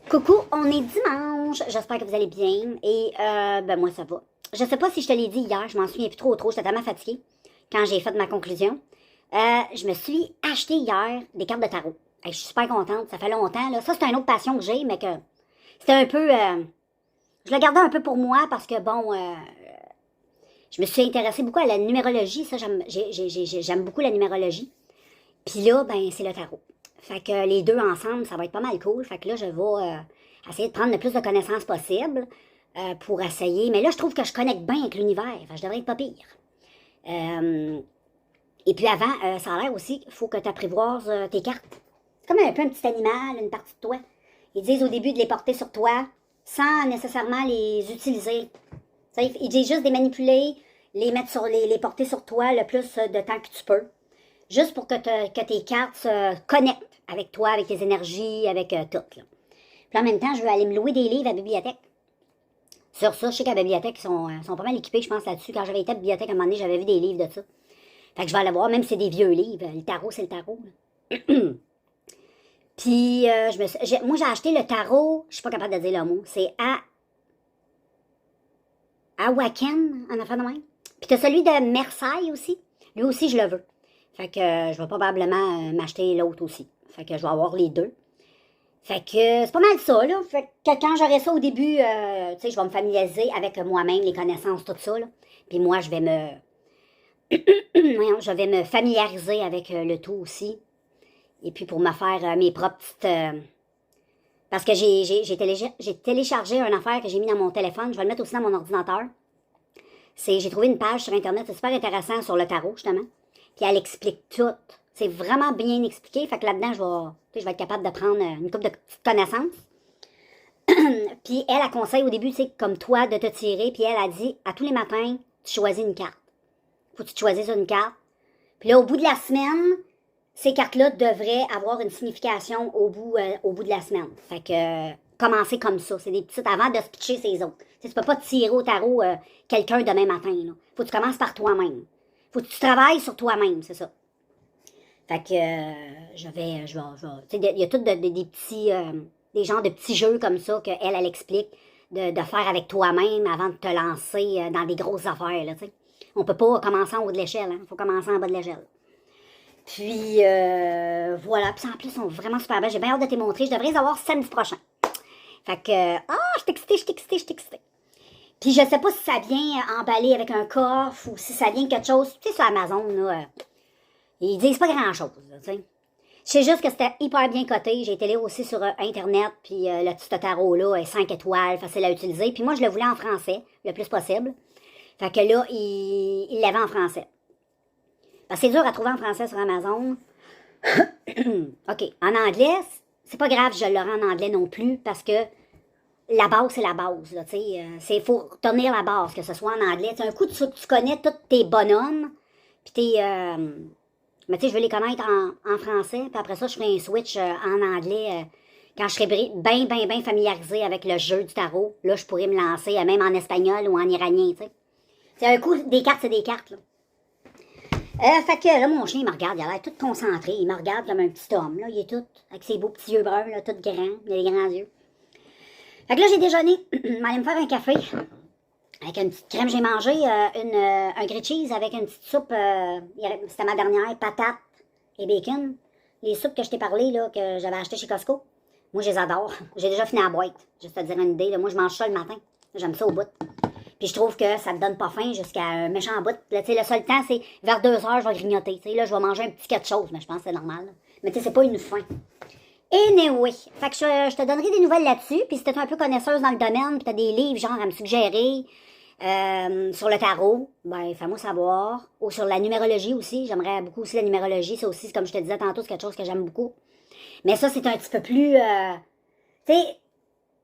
Coucou, on est dimanche. J'espère que vous allez bien. Et ben moi ça va. Je sais pas si je te l'ai dit hier, je m'en souviens plus trop. J'étais tellement fatiguée quand j'ai fait ma conclusion. Je me suis acheté hier des cartes de tarot. Hey, je suis super contente, ça fait longtemps. Là. Ça, c'est une autre passion que j'ai, mais que c'était un peu. Je le gardais un peu pour moi parce que bon, je me suis intéressée beaucoup à la numérologie. Ça, j'aime beaucoup la numérologie. Puis là, ben, c'est le tarot. Fait que les deux ensemble, ça va être pas mal cool. Fait que là, je vais essayer de prendre le plus de connaissances possible pour essayer. Mais là, je trouve que je connecte bien avec l'univers. Fait que je devrais être pas pire. Euh, et puis avant, ça a l'air aussi qu'il faut que tu apprivoises tes cartes. C'est comme un peu un petit animal, une partie de toi. Ils disent au début de les porter sur toi sans nécessairement les utiliser. Ils disent juste de les manipuler, les mettre sur les porter sur toi le plus de temps que tu peux. Juste pour que tes cartes se connectent avec toi, avec tes énergies, avec tout. Là. Puis en même temps, je veux aller me louer des livres à la bibliothèque. Sur ça, je sais qu'à la bibliothèque, ils sont pas mal équipés, je pense, là-dessus. Quand j'avais été à la bibliothèque, à un moment donné, j'avais vu des livres de ça. Fait que je vais aller voir, même si c'est des vieux livres. Le tarot, c'est le tarot. Puis, moi, j'ai acheté le tarot, je suis pas capable de dire le mot, c'est Awaken, en affaire de même. Puis t'as celui de Mersailles aussi. Lui aussi, je le veux. Fait que je vais probablement m'acheter l'autre aussi. Fait que je vais avoir les deux. Fait que c'est pas mal ça, là. Fait que quand j'aurai ça au début, tu sais, je vais me familiariser avec moi-même, les connaissances, tout ça, là. Puis moi, je vais me familiariser avec le tout aussi. Et puis pour me faire mes propres petites... parce que j'ai téléchargé une affaire que j'ai mis dans mon téléphone. Je vais le mettre aussi dans mon ordinateur. J'ai trouvé une page sur Internet, c'est super intéressant sur le tarot, justement. Puis elle explique tout. C'est vraiment bien expliqué. Fait que là-dedans, je vais être capable de prendre une couple de petites connaissances. Puis elle conseille au début, tu sais, comme toi, de te tirer. Puis elle a dit, à tous les matins, tu choisis une carte. Faut que tu choisisses une carte. Puis là, au bout de la semaine, ces cartes-là devraient avoir une signification au bout de la semaine. Fait que commencer comme ça. C'est des petites avant de se pitcher ces autres. Tu peux pas tirer au tarot quelqu'un demain matin. Là. Faut que tu commences par toi-même. Faut que tu travailles sur toi-même, c'est ça. Fait que je vais tu sais, il y a tout des petits, des genres de petits jeux comme ça qu'elle explique de faire avec toi-même avant de te lancer dans des grosses affaires, là, tu sais. On peut pas commencer en haut de l'échelle, hein. Faut commencer en bas de l'échelle. Puis, voilà. Puis en plus, ils sont vraiment super belles. J'ai bien hâte de te les montrer. Je devrais les avoir samedi prochain. Fait que, je suis excitée. Puis je sais pas si ça vient emballé avec un coffre ou si ça vient quelque chose, tu sais, sur Amazon, là, ils disent pas grand-chose, tu sais. Je sais juste que c'était hyper bien coté. J'ai été lire aussi sur Internet, puis le petit tarot-là est 5 étoiles, facile à utiliser. Puis moi, je le voulais en français, le plus possible. Fait que là, il l'avait en français. Parce que c'est dur à trouver en français sur Amazon. OK, en anglais, c'est pas grave, je l'aurai en anglais non plus, parce que la base, c'est la base, là, tu sais. Faut tenir la base, que ce soit en anglais. T'sais, un coup, tu connais tous tes bonhommes, puis mais tu sais, je veux les connaître en français, puis après ça, je ferai un switch en anglais. Quand je serai bien familiarisée avec le jeu du tarot, là, je pourrais me lancer, même en espagnol ou en iranien, tu sais. C'est un coup, des cartes, c'est des cartes, là. Fait que là, mon chien, il me regarde, il a l'air tout concentré. Il me regarde comme un petit homme, là. Il est tout, avec ses beaux petits yeux bruns, là, tout grands. Il a des grands yeux. Fait que là, j'ai déjeuné. Je m'allais me faire un café avec une petite crème. J'ai mangé un grilled cheese avec une petite soupe. C'était ma dernière, patates et bacon. Les soupes que je t'ai parlé, là, que j'avais acheté chez Costco. Moi, je les adore. J'ai déjà fini la boîte. Juste à te dire une idée, là. Moi, je mange ça le matin. J'aime ça au bout. Puis je trouve que ça te donne pas faim jusqu'à un méchant bout. Là, le seul temps, c'est vers 2 heures, je vais grignoter. T'sais, là, je vais manger un petit quelque chose, mais je pense que c'est normal. Là. Mais tu sais, c'est pas une faim. Anyway, fait que je te donnerai des nouvelles là-dessus. Puis si t'es un peu connaisseuse dans le domaine, puis t'as des livres genre à me suggérer sur le tarot, ben fais-moi savoir. Ou sur la numérologie aussi. J'aimerais beaucoup aussi la numérologie. Ça aussi, comme je te disais tantôt, c'est quelque chose que j'aime beaucoup. Mais ça, c'est un petit peu plus... tu sais,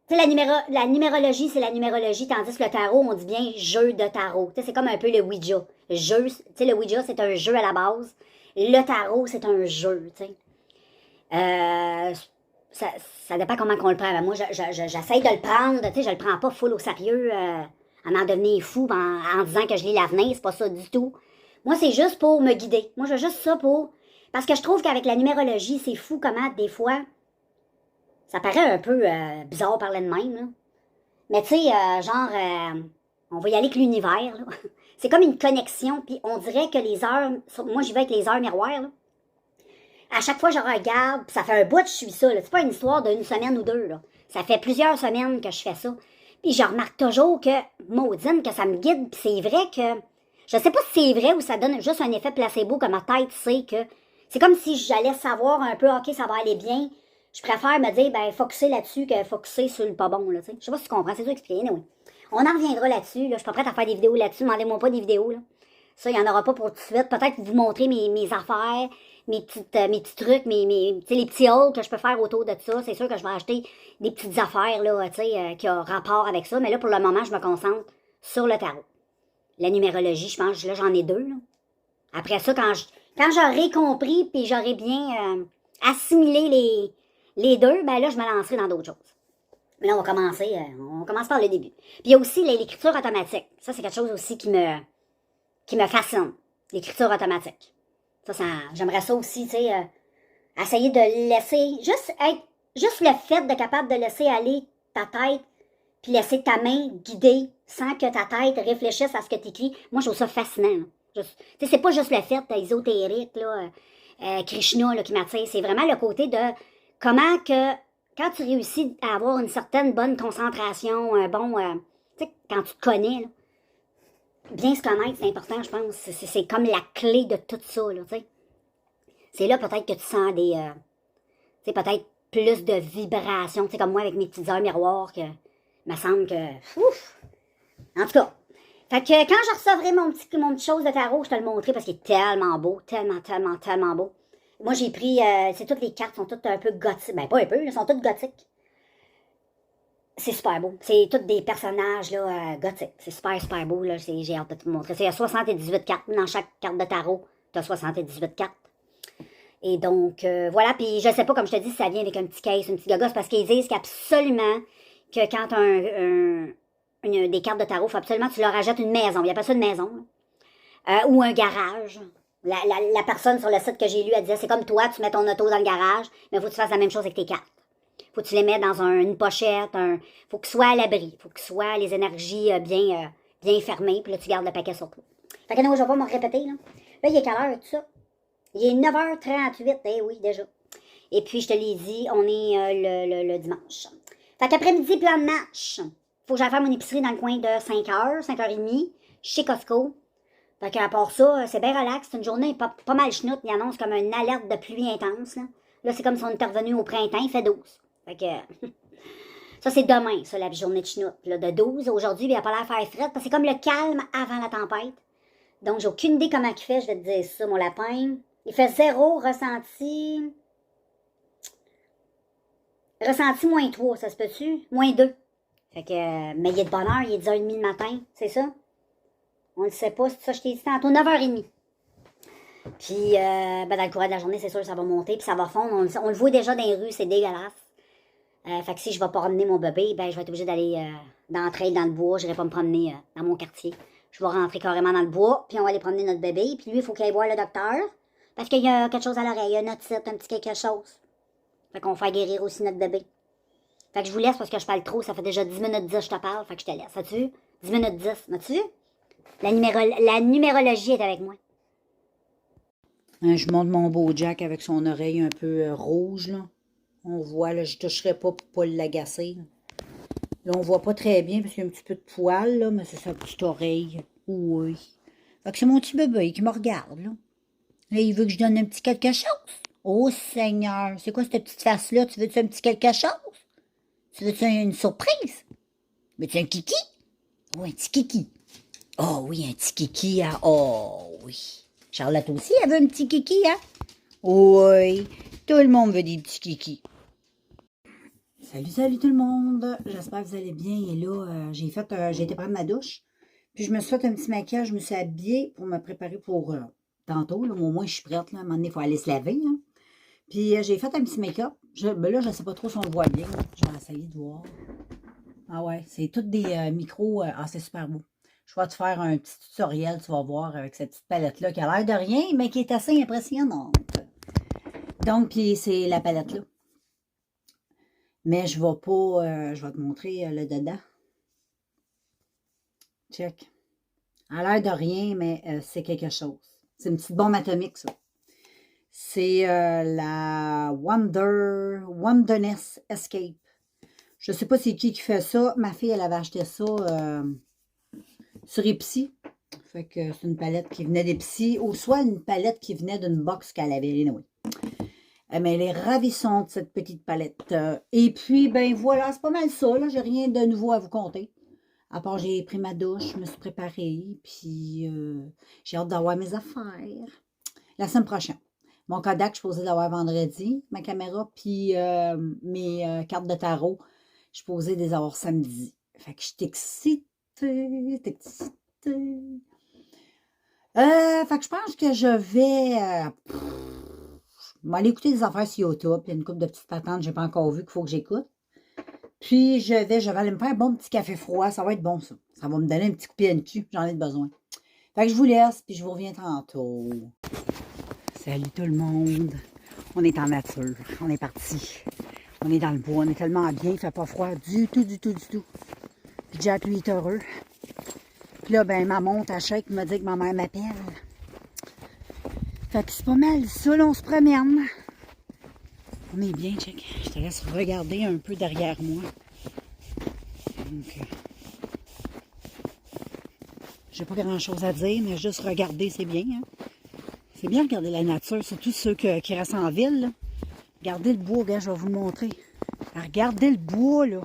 la numérologie, c'est la numérologie, tandis que le tarot, on dit bien jeu de tarot. C'est comme un peu le Ouija. Le Ouija, c'est un jeu à la base. Le tarot, c'est un jeu, tu sais. Ça dépend comment on le prend. Moi, j'essaye de le prendre, tu sais, je le prends pas full au sérieux, en devenir fou, en disant que je lis l'avenir, c'est pas ça du tout. Moi, c'est juste pour me guider. Moi, je veux juste ça pour... Parce que je trouve qu'avec la numérologie, c'est fou comment, des fois, Ça paraît un peu bizarre parler de même, là. Mais tu sais, on va y aller avec l'univers, là. C'est comme une connexion, puis on dirait que les heures, moi j'y vais avec les heures miroirs, là. À chaque fois je regarde, puis ça fait un bout que je suis ça, là. C'est pas une histoire d'une semaine ou deux, là. Ça fait plusieurs semaines que je fais ça. Puis je remarque toujours que, maudine, que ça me guide, puis c'est vrai que, je sais pas si c'est vrai ou ça donne juste un effet placebo que ma tête sait que, c'est comme si j'allais savoir un peu, ok, ça va aller bien. Je préfère me dire, ben, focuser là-dessus que focuser sur le pas bon, là, tu sais. Je sais pas si tu comprends, c'est ça expliqué, oui. On en reviendra là-dessus, là. Je suis pas prête à faire des vidéos là-dessus, demandez-moi pas des vidéos, là. Ça, il n'y en aura pas pour tout de suite. Peut-être vous montrer mes affaires, mes petits trucs, tu sais, les petits hauls que je peux faire autour de ça. C'est sûr que je vais acheter des petites affaires, là, tu sais, qui ont rapport avec ça. Mais là, pour le moment, je me concentre sur le tarot. La numérologie, je pense, là, j'en ai deux, là. Après ça, quand j'aurai compris, puis j'aurai bien assimilé les deux, ben là, je me lancerai dans d'autres choses. Mais là, on commence par le début. Puis il y a aussi l'écriture automatique. Ça, c'est quelque chose aussi qui me fascine, l'écriture automatique. J'aimerais ça aussi, tu sais, essayer de laisser, juste le fait de capable de laisser aller ta tête, puis laisser ta main guider sans que ta tête réfléchisse à ce que tu écris. Moi, je trouve ça fascinant. Tu sais, c'est pas juste le fait ésotérique, là, Krishna, là, qui m'attire. C'est vraiment le côté de comment que, quand tu réussis à avoir une certaine bonne concentration, un bon, tu sais, quand tu te connais, là, bien se connaître, c'est important, je pense. C'est comme la clé de tout ça, là, tu sais. C'est là peut-être que tu sens des, tu sais, peut-être plus de vibrations, tu sais, comme moi avec mes petites heures miroirs, que, me semble que, ouf! En tout cas, fait que quand je recevrai mon petit chose de tarot, je te le montrerai parce qu'il est tellement beau, tellement beau. Moi, j'ai pris, c'est toutes les cartes sont toutes un peu gothiques, ben pas un peu, elles sont toutes gothiques. C'est super beau. C'est tous des personnages là, gothiques. C'est super beau. Là. J'ai hâte de te montrer. Il y a 78 cartes. Dans chaque carte de tarot, tu as 78 cartes. Et donc, voilà. Puis je sais pas, comme je te dis, si ça vient avec un petit case, une petite gogosse, parce qu'ils disent qu'absolument, que quand tu as des cartes de tarot, il faut absolument que tu leur achètes une maison. Il n'y a pas ça une maison. Ou un garage. La personne sur le site que j'ai lu, elle disait, c'est comme toi, tu mets ton auto dans le garage, mais il faut que tu fasses la même chose avec tes cartes. Faut que tu les mettes dans une pochette, faut que ce soit à l'abri, faut que ce soit les énergies bien fermées, puis là, tu gardes le paquet sur toi. Fait que non, je vais pas me répéter, là. Là, il est quelle heure, tout ça? Il est 9h38, eh oui, déjà. Et puis, je te l'ai dit, on est le dimanche. Fait qu'après-midi, plan de match. Faut que j'aille faire mon épicerie dans le coin de 5h, 5h30, chez Costco. Fait qu'à part ça, c'est bien relax. C'est une journée pas mal chenoute. Il annonce comme une alerte de pluie intense, là. Là, c'est comme si on était revenu au printemps, il fait 12. Fait que, ça, c'est demain, ça, la journée de chenoute, là, de 12. Aujourd'hui, il n'a pas l'air faire fret, parce que c'est comme le calme avant la tempête. Donc, j'ai aucune idée comment il fait, je vais te dire ça, mon lapin. Il fait 0, ressenti... Ressenti -3, ça se peut-tu? -2. Fait que, mais il est de bonne heure, il est 10h30 le matin, c'est ça? On le sait pas, c'est ça, je t'ai dit tantôt, 9h30. Puis, ben, dans le courant de la journée, c'est sûr que ça va monter, puis ça va fondre. On le voit déjà dans les rues, c'est dégueulasse. Fait que si je vais pas ramener mon bébé, ben je vais être obligée d'aller d'entrer dans le bois. Je n'irai pas me promener dans mon quartier. Je vais rentrer carrément dans le bois, puis on va aller promener notre bébé. Puis lui, il faut qu'il aille voir le docteur. Parce qu'il y a quelque chose à l'oreille, un otite, un petit quelque chose. Fait qu'on va faire guérir aussi notre bébé. Fait que je vous laisse parce que je parle trop. Ça fait déjà 10 minutes 10 je te parle. Fait que je te laisse. As-tu vu? 10 minutes 10. As-tu vu? La numérologie est avec moi. Hein, je monte mon beau Jack avec son oreille un peu rouge, là. On voit, là, je ne toucherai pas pour pas l'agacer. Là, on voit pas très bien parce qu'il y a un petit peu de poil, là, mais c'est sa petite oreille. Oui. Fait que c'est mon petit bébé qui me regarde, là. Là, il veut que je donne un petit quelque chose. Oh, Seigneur, c'est quoi cette petite face-là? Tu veux-tu un petit quelque chose? Tu veux-tu une surprise? Veux-tu un kiki? Oh, un petit kiki. Oh oui, un petit kiki, hein? Oh oui. Charlotte aussi, elle veut un petit kiki, hein? Oui, tout le monde veut des petits kikis. Salut tout le monde. J'espère que vous allez bien. Et là, j'ai été prendre ma douche. Puis je me suis fait un petit maquillage. Je me suis habillée pour me préparer pour tantôt. Là, au moins, je suis prête. Là. À un moment donné, il faut aller se laver. Hein. Puis j'ai fait un petit make-up. Ben là, je ne sais pas trop si on le voit bien. Je vais essayer de voir. Ah ouais, c'est tous des micros. Ah, c'est super beau. Je vais te faire un petit tutoriel, tu vas voir, avec cette petite palette-là qui a l'air de rien, mais qui est assez impressionnante. Donc, puis c'est la palette-là. Mais je vais pas... je vais te montrer le dedans. Check. À l'air de rien, mais c'est quelque chose. C'est une petite bombe atomique, ça. C'est la Wonderness Escape. Je ne sais pas c'est qui fait ça. Ma fille, elle avait acheté ça sur Ipsy. Fait que c'est une palette qui venait d'Ipsy, ou soit une palette qui venait d'une box qu'elle avait. Anyway. Mais elle est ravissante, cette petite palette. Et puis, ben voilà, c'est pas mal ça. Là. J'ai rien de nouveau à vous conter. À part, j'ai pris ma douche, je me suis préparée, puis j'ai hâte d'avoir mes affaires. La semaine prochaine. Mon Kodak, je suis posée d'avoir vendredi, ma caméra, puis mes cartes de tarot, je suis posée de les avoir samedi. Fait que je suis excitée, fait que je pense que je vais aller écouter des affaires sur YouTube. Il y a une couple de petites patentes que je n'ai pas encore vues qu'il faut que j'écoute. Puis je vais aller me faire un bon petit café froid. Ça va être bon, ça. Ça va me donner un petit coup de pied dessus. J'en ai besoin. Fait que je vous laisse, puis je vous reviens tantôt. Salut tout le monde. On est en nature. On est parti. On est dans le bois. On est tellement bien. Il fait pas froid du tout, du tout, du tout. Puis Jack, lui, est heureux. Puis là, ben, ma montre à chèque me dit que ma mère m'appelle. Fait que c'est pas mal ça, là, on se promène. On est bien, check. Je te laisse regarder un peu derrière moi. Donc, j'ai pas grand-chose à dire, mais juste regarder, c'est bien. Hein? C'est bien regarder la nature, surtout ceux qui restent en ville. Là. Regardez le bois, regarde, je vais vous le montrer. Regardez le bois, là.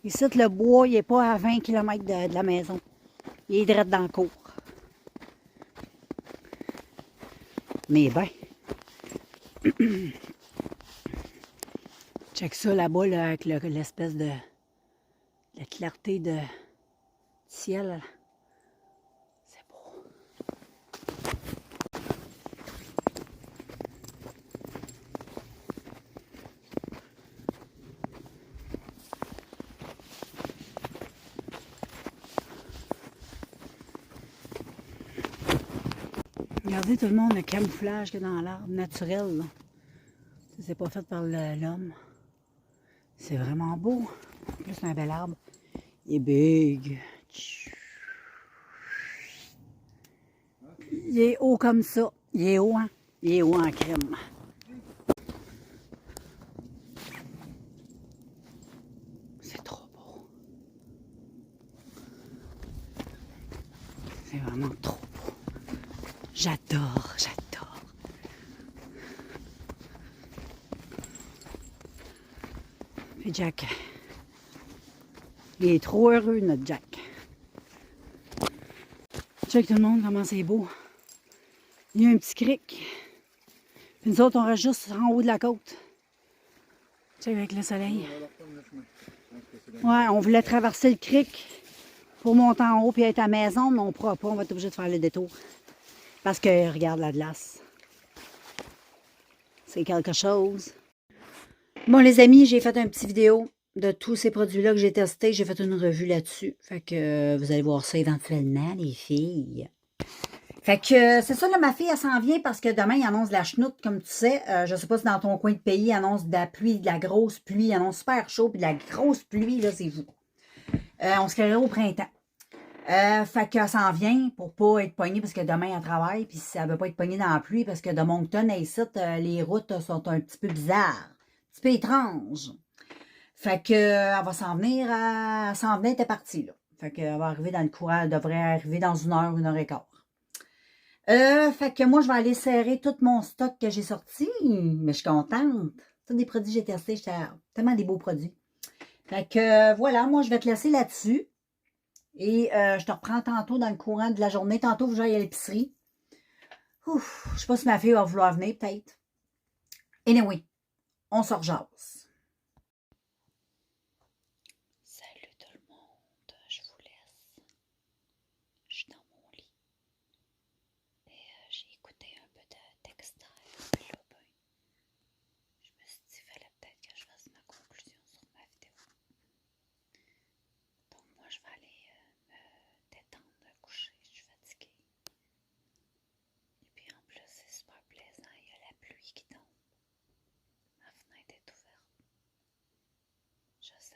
Ici, le bois, il n'est pas à 20 km de la maison. Il est direct dans le cours. Mais ben. Check ça là-bas, là, avec l'espèce de... la clarté du ciel. C'est beau. Regardez tout le monde, le camouflage qu'il y a dans l'arbre naturel. C'est pas fait par l'homme. C'est vraiment beau. En plus, c'est un bel arbre. Il est big. Il est haut comme ça. Il est haut, hein? Il est haut en crème. C'est trop beau. C'est vraiment trop beau. J'adore, j'adore. Puis Jack, il est trop heureux, notre Jack. Check tout le monde, comment c'est beau. Il y a un petit cric. Puis nous autres, on reste juste en haut de la côte. Check avec le soleil. Ouais, on voulait traverser le cric pour monter en haut puis être à la maison, mais on ne pourra pas. On va être obligé de faire le détour. Parce que, regarde la glace. C'est quelque chose. Bon, les amis, j'ai fait un petit vidéo de tous ces produits-là que j'ai testés. J'ai fait une revue là-dessus. Fait que vous allez voir ça éventuellement, les filles. Fait que c'est ça, là, ma fille, elle s'en vient parce que demain, il annonce de la chenoute, comme tu sais. Je sais pas si dans ton coin de pays, il annonce de la pluie, de la grosse pluie. Il annonce super chaud, puis de la grosse pluie, là, c'est vous. On se créera au printemps. Fait qu'elle s'en vient pour pas être pognée parce que demain, elle travaille, puis si elle veut pas être pognée dans la pluie parce que de Moncton à ici, les routes sont un petit peu bizarres, un petit peu étranges. Fait que elle va s'en venir, elle s'en venait, elle était partie, là. Fait qu'elle va arriver dans le courant, elle devrait arriver dans 1 heure et quart. Fait que moi, je vais aller serrer tout mon stock que j'ai sorti, mais je suis contente. Tous des produits que j'ai testés, j'étais tellement des beaux produits. Fait que voilà, moi, je vais te laisser là-dessus. Et je te reprends tantôt dans le courant de la journée. Tantôt, vous allez à l'épicerie. Ouf, je sais pas si ma fille va vouloir venir, peut-être. Anyway, on se rejase. Salut tout le monde, je vous laisse. Je suis dans mon lit. Et j'ai écouté un peu de Dexter. Puis là, ben, je me suis dit, il fallait peut-être que je fasse ma conclusion sur ma vidéo. Donc moi, je vais aller me détendre, me coucher. Je suis fatiguée. Et puis en plus, c'est super plaisant. Il y a la pluie qui tombe. Ma fenêtre est ouverte. Je sais.